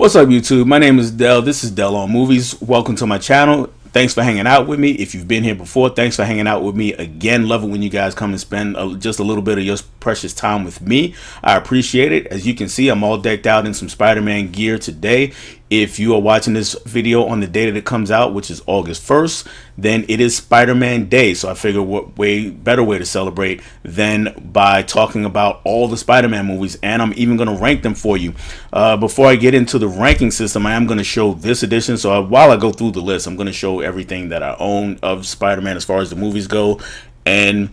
What's up, YouTube? My name is Dell. This is Dell on Movies. Welcome to my channel. Thanks for hanging out with me. If you've been here before, thanks for hanging out with me again. Love it when you guys come and spend just a little bit of your precious time with me. I appreciate it. As you can see, I'm all decked out in some Spider-Man gear today. If you are watching this video on the day that it comes out, which is August 1st, then it is Spider-Man Day. So I figure what better way to celebrate than by talking about all the Spider-Man movies, and I'm even going to rank them for you. Before I get into the ranking system, I am going to show this edition. So while I go through the list, I'm going to show everything that I own of Spider-Man as far as the movies go, and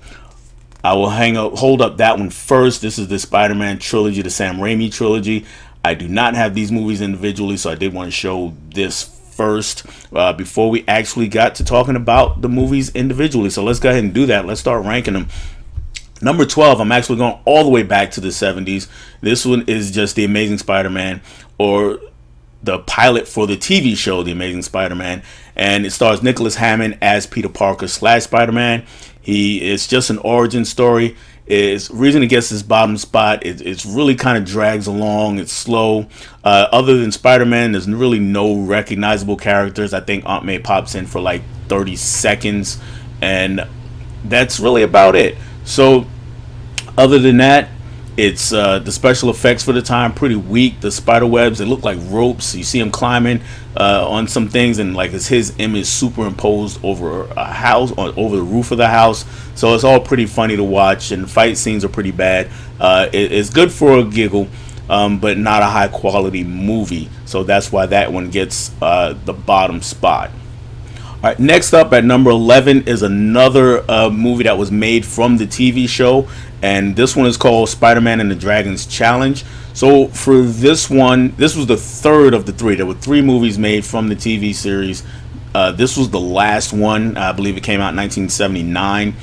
I will hold up that one first. This is the Spider-Man trilogy, the Sam Raimi trilogy. I do not have these movies individually, so I did want to show this first before we actually got to talking about the movies individually. So let's go ahead and do that. Let's start ranking them. Number 12, I'm actually going all the way back to the 70s. This one is just The Amazing Spider-Man, or the pilot for the TV show The Amazing Spider-Man, and it stars Nicholas Hammond as Peter Parker / Spider-Man. It's just an origin story. Is reason it gets this bottom spot. It's really kind of drags along. It's slow. Other than Spider-Man, there's really no recognizable characters. I think Aunt May pops in for like 30 seconds, and that's really about it. So other than that, it's the special effects for the time pretty weak. The spider webs, they look like ropes. You see him climbing on some things, and like it's his image superimposed over a house, over the roof of the house. So it's all pretty funny to watch, and the fight scenes are pretty bad. It's good for a giggle, but not a high quality movie. So that's why that one gets the bottom spot. All right, next up at number 11 is another movie that was made from the TV show, and this one is called Spider-Man and the Dragons Challenge. So for this one, this was the third of the three. There were three movies made from the TV series. This was the last one. I believe it came out in 1979,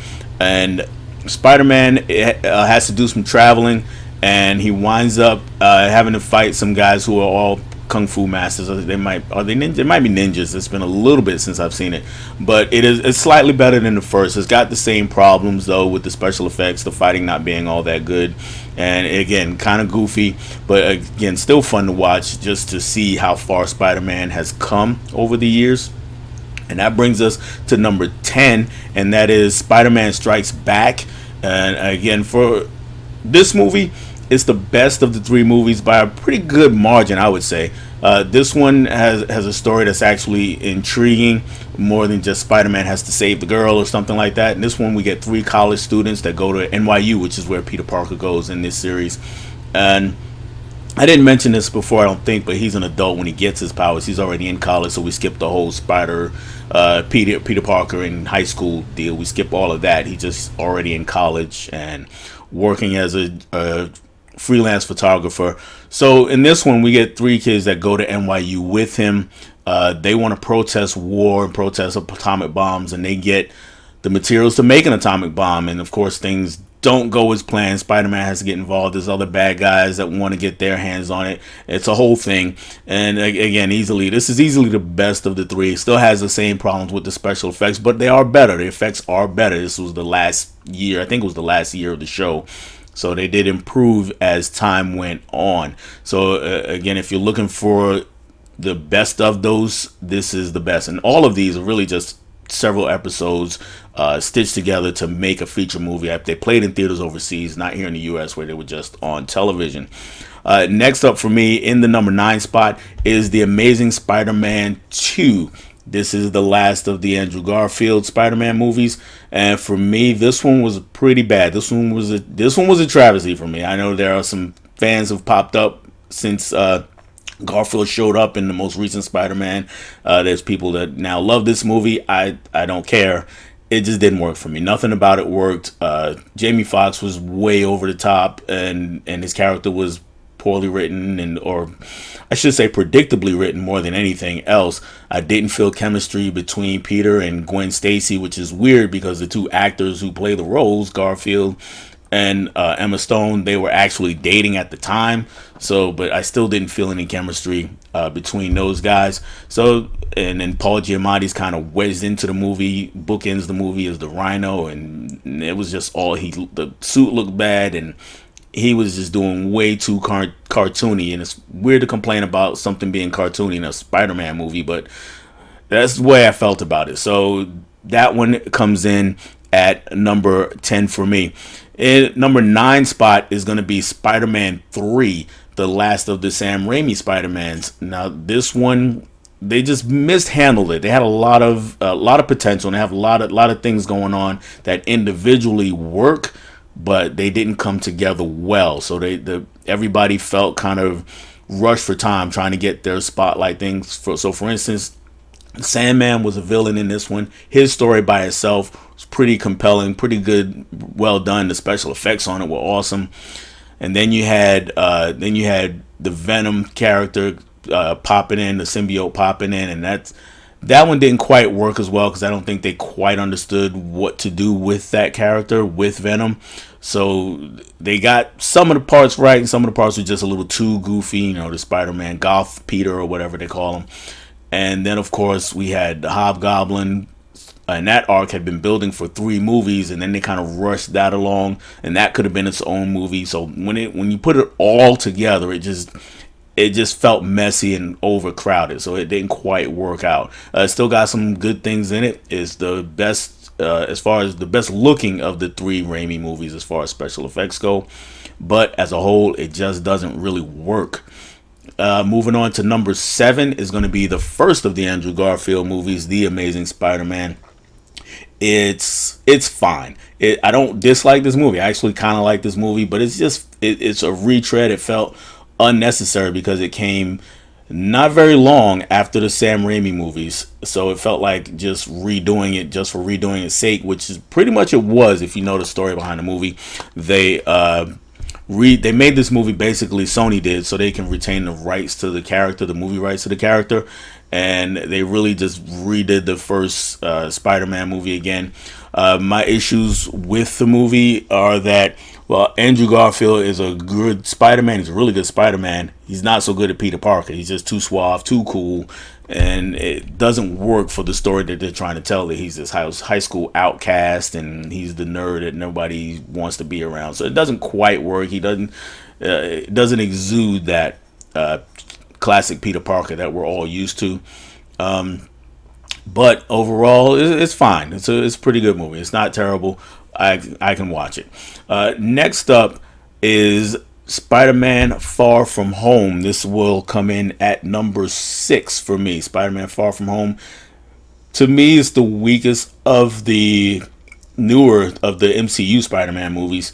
and Spider-Man has to do some traveling, and he winds up having to fight some guys who are all kung fu masters. They might be ninjas. It's been a little bit since I've seen it, but it's slightly better than the first. It's got the same problems though with the special effects, the fighting not being all that good, and again kind of goofy, but again still fun to watch just to see how far Spider-Man has come over the years. And that brings us to number 10, and that is Spider-Man Strikes Back. And again, for this movie, it's the best of the three movies by a pretty good margin, I would say. This one has a story that's actually intriguing, more than just Spider-Man has to save the girl or something like that. In this one, we get three college students that go to NYU, which is where Peter Parker goes in this series. And I didn't mention this before, I don't think, but he's an adult when he gets his powers. He's already in college, so we skip the whole Peter Parker in high school deal. We skip all of that. He's just already in college and working as a freelance photographer. So in this one, we get three kids that go to NYU with him. They want to protest war and protest atomic bombs, and they get the materials to make an atomic bomb. And of course, things don't go as planned. Spider-Man has to get involved. There's other bad guys that want to get their hands on it. It's a whole thing. And again, this is easily the best of the three. It still has the same problems with the special effects, but they are better. The effects are better. This was the last year. I think it was the last year of the show. So they did improve as time went on. So again, if you're looking for the best of those, this is the best. And all of these are really just several episodes stitched together to make a feature movie. They played in theaters overseas, not here in the US where they were just on television. Next up for me in the number 9 spot is The Amazing Spider-Man 2. This is the last of the Andrew Garfield Spider-Man movies, and for me, this one was pretty bad. This one was a travesty for me. I know there are some fans who've popped up since Garfield showed up in the most recent Spider-Man. There's people that now love this movie. I don't care. It just didn't work for me. Nothing about it worked. Jamie Foxx was way over the top, and his character was poorly written, or I should say predictably written more than anything else. I didn't feel chemistry between Peter and Gwen Stacy, which is weird because the two actors who play the roles, Garfield and Emma Stone, they were actually dating at the time. So, but I still didn't feel any chemistry between those guys. So, and then Paul Giamatti's kind of wedged into the movie, bookends the movie as the Rhino, and it was just all the suit looked bad, and he was just doing way too cartoony, and it's weird to complain about something being cartoony in a Spider-Man movie, but that's the way I felt about it. So that one comes in at number 10 for me. Number 9 spot is going to be Spider-Man 3, the last of the Sam Raimi Spider-Mans. Now, this one, they just mishandled it. They had a lot of potential, and they have a lot of things going on that individually work, but they didn't come together well. So everybody felt kind of rushed for time trying to get their spotlight things. For instance, Sandman was a villain in this one. His story by itself was pretty compelling, pretty good, well done. The special effects on it were awesome. And then you had the Venom character popping in, the symbiote popping in, and that one didn't quite work as well because I don't think they quite understood what to do with that character with Venom. So they got some of the parts right, and some of the parts were just a little too goofy. The Spider-Man Goth Peter or whatever they call him. And then, of course, we had the Hobgoblin, and that arc had been building for 3 movies, and then they kind of rushed that along, and that could have been its own movie. So when you put it all together, it just felt messy and overcrowded. So it didn't quite work out. It still got some good things in it. It's the best as far as the best looking of the 3 Raimi movies as far as special effects go, but as a whole, it just doesn't really work. Moving on to number 7 is going to be the first of the Andrew Garfield movies, The Amazing Spider-Man. It's fine. I don't dislike this movie. I actually kind of like this movie, but it's a retread. It felt unnecessary because it came not very long after the Sam Raimi movies, so it felt like just redoing it just for redoing its sake, which is pretty much it was. If you know the story behind the movie, they made this movie, basically Sony did, so they can retain the rights to the character, the movie rights to the character, and they really just redid the first Spider-Man movie again. My issues with the movie are that, well, Andrew Garfield is a good Spider-Man. He's a really good Spider-Man. He's not so good at Peter Parker. He's just too suave, too cool, and it doesn't work for the story that they're trying to tell. That he's this high school outcast and he's the nerd that nobody wants to be around. So it doesn't quite work. He doesn't it doesn't exude that classic Peter Parker that we're all used to. But overall, it's fine. It's a pretty good movie. It's not terrible. I can watch it. Next up is Spider-Man Far From Home. This will come in at number 6 for me. Spider-Man Far From Home, to me, is the weakest of the newer of the MCU Spider-Man movies.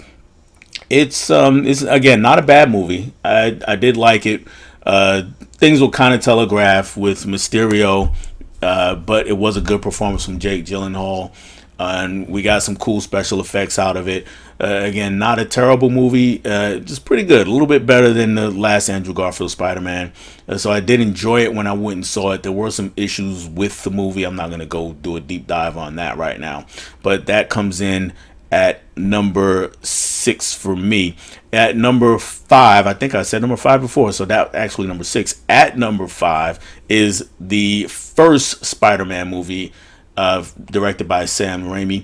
It's again not a bad movie. I did like it. Things were kind of telegraphed with Mysterio, but it was a good performance from Jake Gyllenhaal. And we got some cool special effects out of it. Again, not a terrible movie, just pretty good. A little bit better than the last Andrew Garfield Spider-Man. So I did enjoy it when I went and saw it. There were some issues with the movie. I'm not going to go do a deep dive on that right now. But that comes in at number 6 for me. At number 5, I think I said number 5 before, so that actually number 6. At number 5 is the first Spider-Man movie directed by Sam Raimi.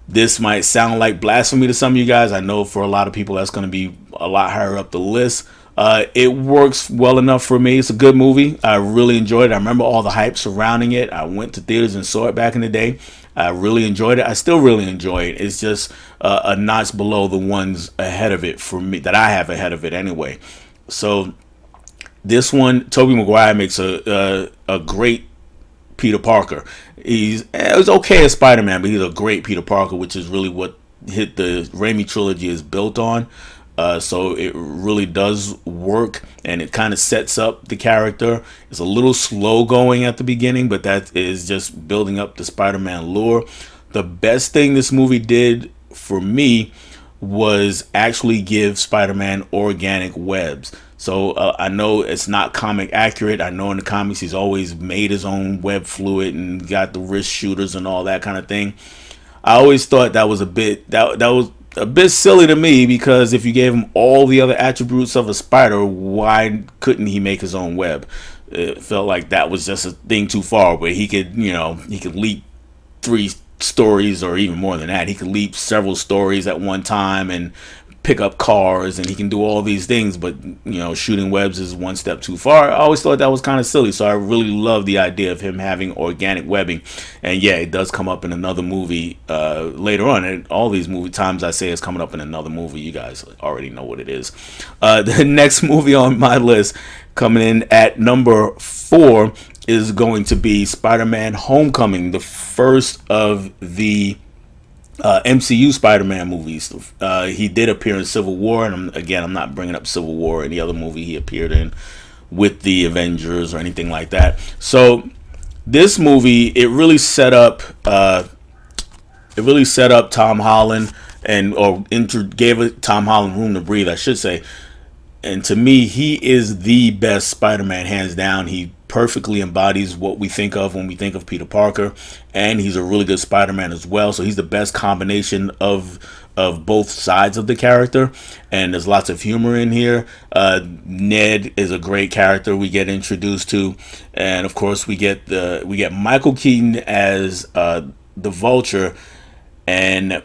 This might sound like blasphemy to some of you guys. I know for a lot of people that's going to be a lot higher up the list. It works well enough for me. It's a good movie. I really enjoyed it. I remember all the hype surrounding it. I went to theaters and saw it back in the day. I really enjoyed it. I still really enjoy it. It's just a notch below the ones ahead of it for me, that I have ahead of it anyway. So this one, Tobey Maguire makes a great Peter Parker. It was okay as Spider-Man, but he's a great Peter Parker, which is really what the Raimi trilogy is built on. So it really does work, and it kind of sets up the character. It's a little slow going at the beginning, but that is just building up the Spider-Man lore. The best thing this movie did for me was actually give Spider-Man organic webs. So I know it's not comic accurate. I know in the comics he's always made his own web fluid and got the wrist shooters and all that kind of thing. I always thought that was a bit silly to me, because if you gave him all the other attributes of a spider, why couldn't he make his own web? It felt like that was just a thing too far, where he could leap 3 stories or even more than that. He could leap several stories at one time and pick up cars and he can do all these things, but shooting webs is one step too far. I always thought that was kind of silly, so I really love the idea of him having organic webbing. And yeah, it does come up in another movie later on. And all these movie times I say it's coming up in another movie, you guys already know what it is. The next movie on my list, coming in at number 4, is going to be Spider-Man Homecoming, the first of the MCU Spider-Man movies. He did appear in Civil War, and I'm not bringing up Civil War or any other movie he appeared in with the Avengers or anything like that. So this movie, it really set up Tom Holland gave Tom Holland room to breathe, I should say. And to me, he is the best Spider-Man, hands down. He perfectly embodies what we think of when we think of Peter Parker, and he's a really good Spider-Man as well. So he's the best combination of both sides of the character, and there's lots of humor in here. Ned is a great character we get introduced to, and of course we get Michael Keaton as the Vulture, and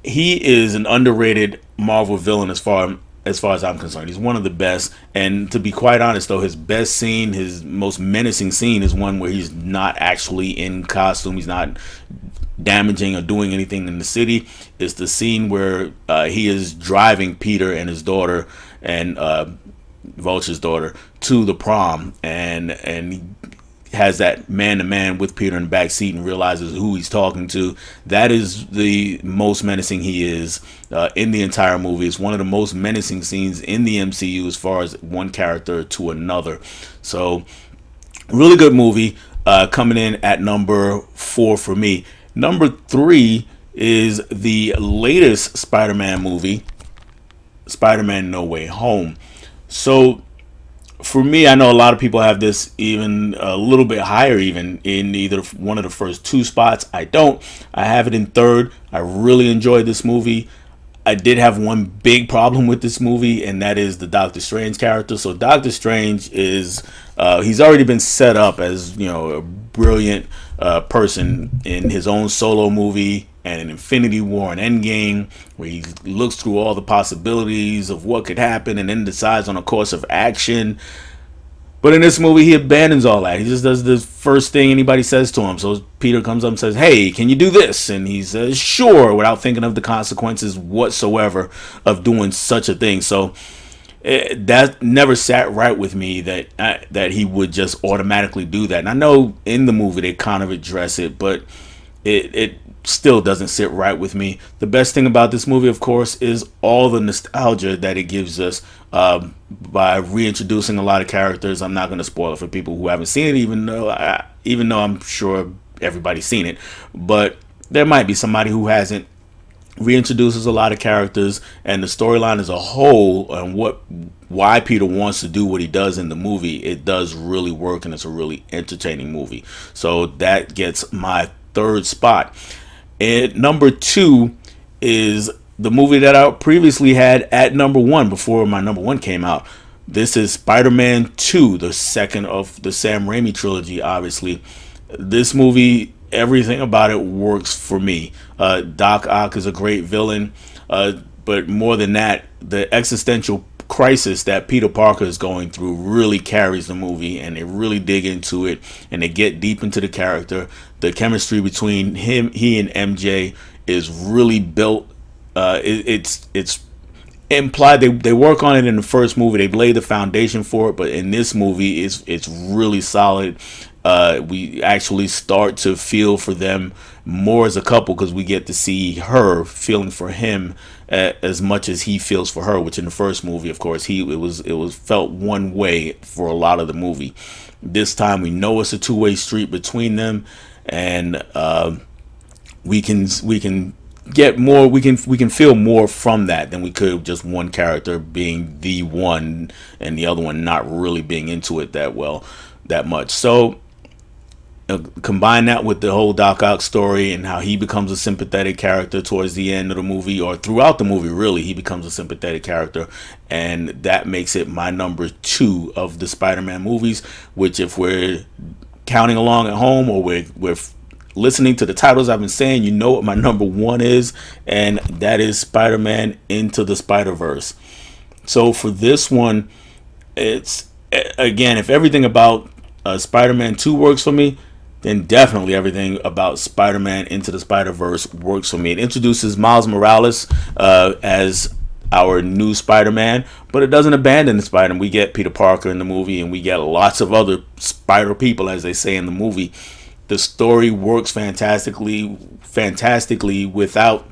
he is an underrated Marvel villain as far as I'm concerned. He's one of the best. And to be quite honest, though, his best scene, his most menacing scene, is one where he's not actually in costume. He's not damaging or doing anything in the city. It's the scene where he is driving Peter and his daughter and Vulture's daughter to the prom, and he has that man-to-man with Peter in the back seat and realizes who he's talking to. That is the most menacing he is in the entire movie. It's one of the most menacing scenes in the MCU as far as one character to another. So, really good movie. Coming in at number 4 for me. Number 3 is the latest Spider-Man movie, Spider-Man No Way Home. So, for me, I know a lot of people have this even a little bit higher, even in either one of the first 2 spots. I don't. I have it in 3rd. I really enjoyed this movie. I did have one big problem with this movie, and that is the Doctor Strange character. So Doctor Strange is, he's already been set up as, a brilliant person in his own solo movie and in Infinity War and Endgame, where he looks through all the possibilities of what could happen and then decides on a course of action. But in this movie, he abandons all that. He just does the first thing anybody says to him. So Peter comes up and says, "Hey, can you do this?" And he says, "Sure," without thinking of the consequences whatsoever of doing such a thing. So that never sat right with me, that he would just automatically do that. And I know in the movie they kind of address it, but it still doesn't sit right with me. The best thing about this movie, of course, is all the nostalgia that it gives us by reintroducing a lot of characters. I'm not going to spoil it for people who haven't seen it, even though I'm sure everybody's seen it. But there might be somebody who hasn't. Reintroduces a lot of characters, and the storyline as a whole, and why Peter wants to do what he does in the movie, it does really work, and it's a really entertaining movie. So that gets my 3rd spot. And number 2 is the movie that I previously had at number 1 before my number 1 came out. This is Spider-Man 2, the second of the Sam Raimi trilogy, obviously. This movie, everything about it works for me. Doc Ock is a great villain, but more than that, the existential crisis that Peter Parker is going through really carries the movie, and they really dig into it, and they get deep into the character. The chemistry between he and MJ is really built. It's implied. They work on it in the first movie. They lay the foundation for it, but in this movie, it's really solid. We actually start to feel for them more as a couple, because we get to see her feeling for him as much as he feels for her, which in the first movie, of course, it was felt one way for a lot of the movie. This time we know it's a two-way street between them, and we can get more, we can feel more from that than we could just one character being the one and the other one not really being into it that much. So combine that with the whole Doc Ock story and how he becomes a sympathetic character towards the end of the movie, or throughout the movie, really, he becomes a sympathetic character, and that makes it my number 2 of the Spider-Man movies, which, if we're counting along at home, or we're listening to the titles I've been saying, you know what my number one is, and that is Spider-Man Into the Spider-Verse. So for this one, it's, again, if everything about Spider-Man 2 works for me, then definitely everything about Spider-Man Into the Spider-Verse works for me. It introduces Miles Morales as our new Spider-Man, but it doesn't abandon the Spider-Man. We get Peter Parker in the movie, and we get lots of other Spider people, as they say in the movie. The story works fantastically without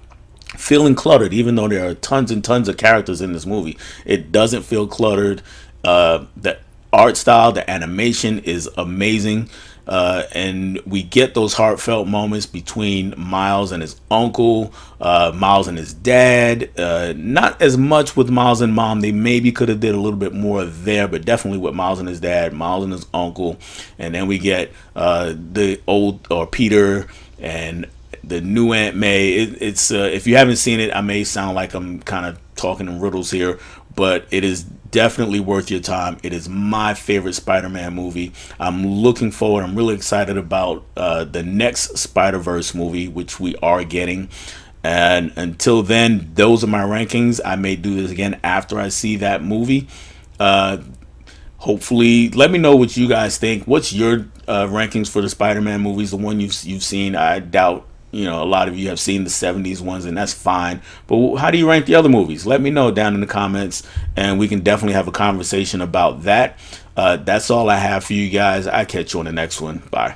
feeling cluttered, even though there are tons and tons of characters in this movie. It doesn't feel cluttered. The art style, the animation is amazing. And we get those heartfelt moments between Miles and his uncle, Miles and his dad. Not as much with Miles and mom. They maybe could have did a little bit more there, but definitely with Miles and his dad, Miles and his uncle. And then we get the old, or Peter, and the new Aunt May. It's if you haven't seen it, I may sound like I'm kind of talking in riddles here, but it is definitely worth your time. It is my favorite Spider-Man movie. I'm looking forward. I'm really excited about the next Spider-Verse movie, which we are getting. And until then, those are my rankings. I may do this again after I see that movie. Hopefully, let me know what you guys think. What's your rankings for the Spider-Man movies? The one you've seen. I doubt a lot of you have seen the 70s ones, and that's fine. But how do you rank the other movies? Let me know down in the comments, and we can definitely have a conversation about that. That's all I have for you guys. I'll catch you on the next one. Bye.